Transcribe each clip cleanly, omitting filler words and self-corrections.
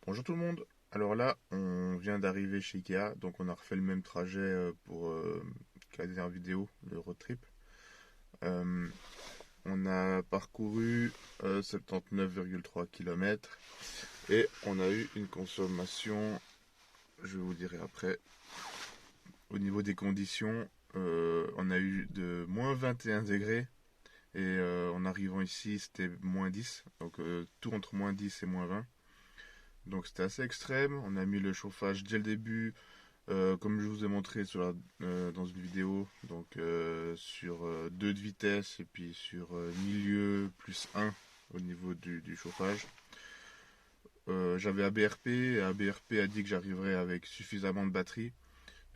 Bonjour tout le monde. Alors là, on vient d'arriver chez Ikea, donc on a refait le même trajet pour que la dernière vidéo, le road trip. Euh, on a parcouru 79,3 km et on a eu une consommation, je vous dirai après, au niveau des conditions, on a eu de moins 21 degrés et en arrivant ici c'était moins 10, donc tout entre moins 10 et moins 20. Donc c'était assez extrême, on a mis le chauffage dès le début. Comme je vous ai montré dans une vidéo, donc sur 2 de vitesse et puis sur milieu plus un au niveau du chauffage. J'avais ABRP et ABRP a dit que j'arriverais avec suffisamment de batterie.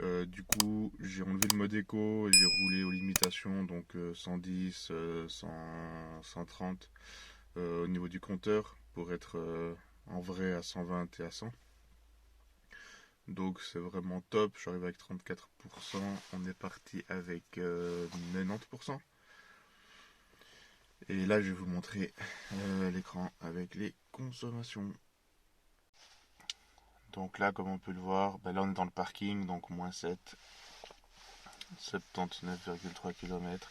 Du coup, j'ai enlevé le mode éco et j'ai roulé aux limitations, donc 110, 100, 130 au niveau du compteur pour être en vrai à 120 et à 100. Donc c'est vraiment top, je suis arrivé avec 34%, on est parti avec 90%. Et là je vais vous montrer l'écran avec les consommations. Donc là comme on peut le voir, là on est dans le parking, donc moins 7, 79,3 km.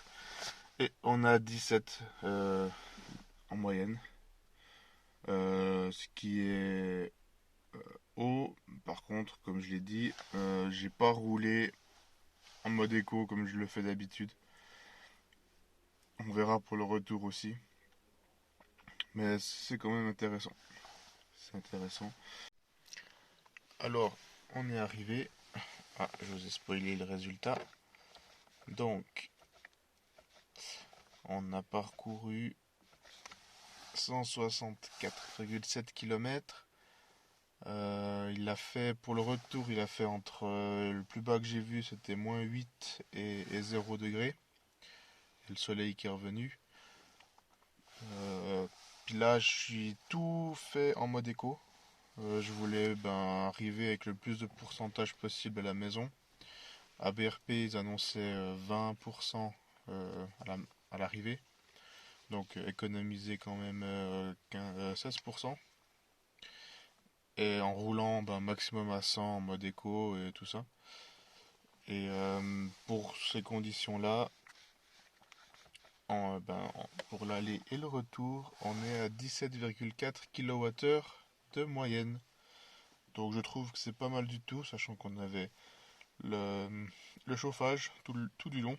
Et on a 17 en moyenne, ce qui est haut. Par contre, comme je l'ai dit, j'ai pas roulé en mode éco comme je le fais d'habitude. On verra pour le retour aussi. Mais c'est quand même intéressant. C'est intéressant. Alors, on est arrivé. Ah, je vous ai spoilé le résultat. Donc, on a parcouru 164,7 km. Il a fait, pour le retour, il a fait entre le plus bas que j'ai vu, c'était moins 8 et 0 degré. Et le soleil qui est revenu. Puis là, je suis tout fait en mode éco. Je voulais arriver avec le plus de pourcentage possible à la maison. À BRP, ils annonçaient 20% à l'arrivée. Donc économiser quand même 16%. Et en roulant maximum à 100 en mode éco et tout ça. Et pour ces conditions-là, pour l'aller et le retour, on est à 17,4 kWh de moyenne. Donc je trouve que c'est pas mal du tout, sachant qu'on avait le chauffage tout du long.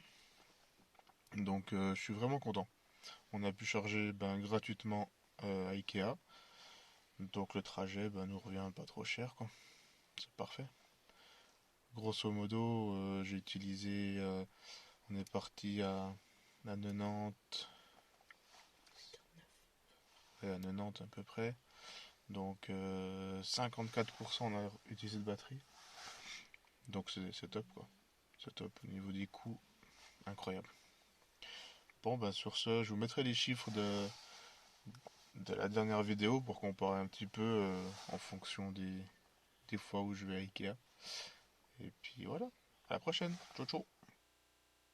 Donc je suis vraiment content. On a pu charger gratuitement à Ikea. Donc le trajet nous revient pas trop cher, quoi. C'est parfait. Grosso modo, j'ai utilisé. On est parti à 90. Ouais, à 90 à peu près. Donc 54% on a utilisé de batterie. Donc c'est top, quoi. C'est top au niveau des coûts. Incroyable. Bon, sur ce, je vous mettrai les chiffres de la dernière vidéo pour comparer un petit peu en fonction des fois où je vais à Ikea. Et puis voilà, à la prochaine. Ciao ciao.